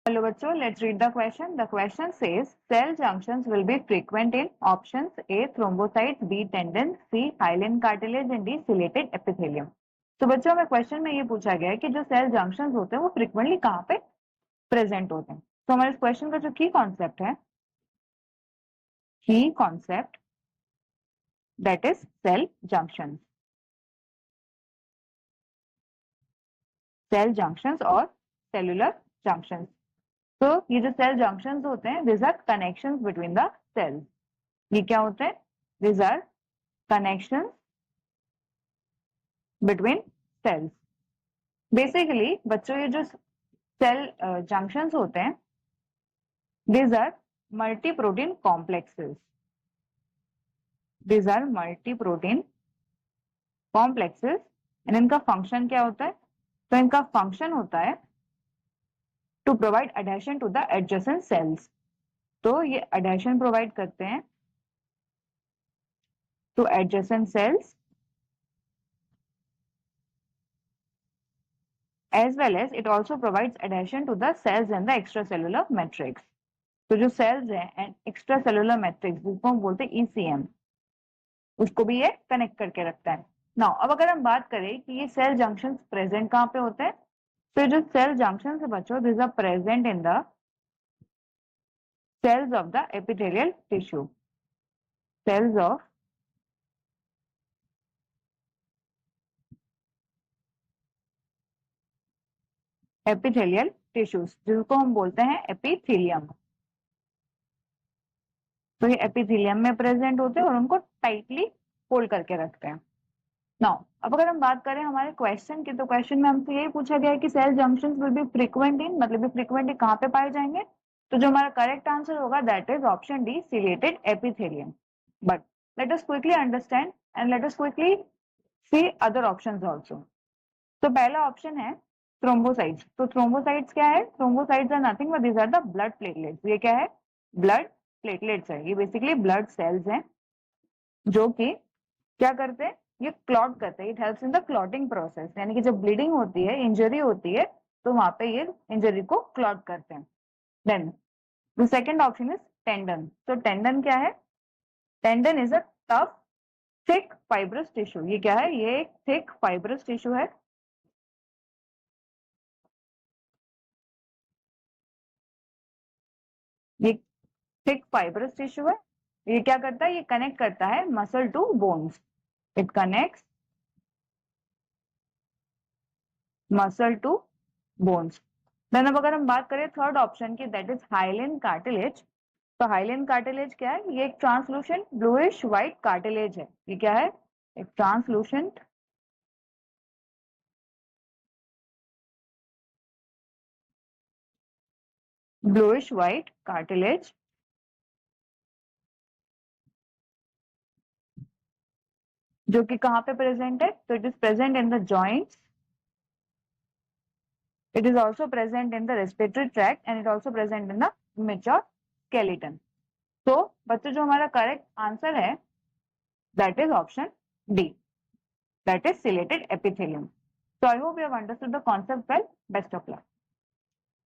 Hello बच्चों, let's read the question. The question says cell junctions will be frequent in options A thrombocytes, B tendons, C hyaline cartilage and D ciliated epithelium. तो बच्चों हमें question में ये पूछा गया है कि जो सेल जंक्शंस होते हैं वो फ्रिक्वेंटली कहाँ पे प्रेजेंट होते हैं. तो हमारे इस क्वेश्चन का जो की concept that is cell junctions. Cell junctions और सेलुलर जंक्शंस. तो ये जो सेल जंक्शंस होते हैं this are connections between the cells. ये क्या होते हैं? This are connections between cells. Basically बच्चों ये जो सेल जंक्शंस होते हैं this are multi protein complexes. This are multi protein complexes and इनका फंक्शन क्या होता है? तो इनका फंक्शन होता है to provide adhesion to the adjacent sales. तो ये एडहेशन प्रोवाइड करते हैं two adjacent sales as well as it also provides adhesion to the cells and the extracellular matrix. तो जो सेल्स हैं एंड एक्स्ट्रासेलुलर मैट्रिक्स जिसको हम बोलते हैं ECM उसको भी ये कनेक्ट करके रखता है. नाउ अब अगर हम बात करें कि ये सेल जंक्शंस प्रेजेंट कहाँ पे होते हैं, तो जो सेल जंक्शंस है बच्चों this are present in the cells of the epithelial tissue. Cells of epithelial tissues जिसको हम बोलते हैं एपिथेलियम. तो ये एपिथेलियम में प्रेजेंट होते हैं और उनको टाइटली होल्ड करके रखते हैं. नाउ अब अगर हम बात करें हमारे क्वेश्चन की, तो क्वेश्चन में हमसे यही पूछा गया है कि cell junctions will be frequent in, मतलब ये फ्रीक्वेंटली कहाँ पे पाए जाएंगे. तो जो हमारा करेक्ट आंसर होगा that is option D ciliated epithelium. But let us quickly understand and let us quickly see other options also. तो पहला ऑप्शन है थ्रोम्बोसाइट्स. तो थ्रोम्बोसाइट्स क्या है? Thrombocytes are nothing but these are the blood platelets. ये क्या है? Blood platelets है. ये बेसिकली ब्लड सेल्स हैं जो कि क्या करते हैं? ये क्लॉट करते हैं. It helps in the clotting process. यानी कि जब ब्लीडिंग होती है, इंजरी होती है, तो वहां पे ये इंजरी को क्लॉट करते हैं. Then the second option is tendon. तो टेंडन क्या है? Tendon is a tough thick fibrous tissue. ये क्या है? ये एक थिक फाइब्रस टिश्यू है. ये थिक फाइब्रस टिश्यू है. ये क्या करता है? ये कनेक्ट करता है muscle to bones. It connects muscle to bones. Then अब अगर हम बात करें थर्ड ऑप्शन की दैट इज हाइलिन कार्टिलेज. तो हाइलिन कार्टिलेज क्या है? ये एक ट्रांसलूसेंट ब्लूइश व्हाइट कार्टिलेज है. ये क्या है? एक ट्रांसलूसेंट ब्लूइश व्हाइट कार्टिलेज जो कि कहाँ पे प्रेजेंट है? तो it is present in the joints. It is also present in the respiratory tract and it also present in the major skeleton. तो बच्चों जो हमारा करेक्ट आंसर है that is option D, that is ciliated epithelium. So I hope you have understood the concept well. Best of luck.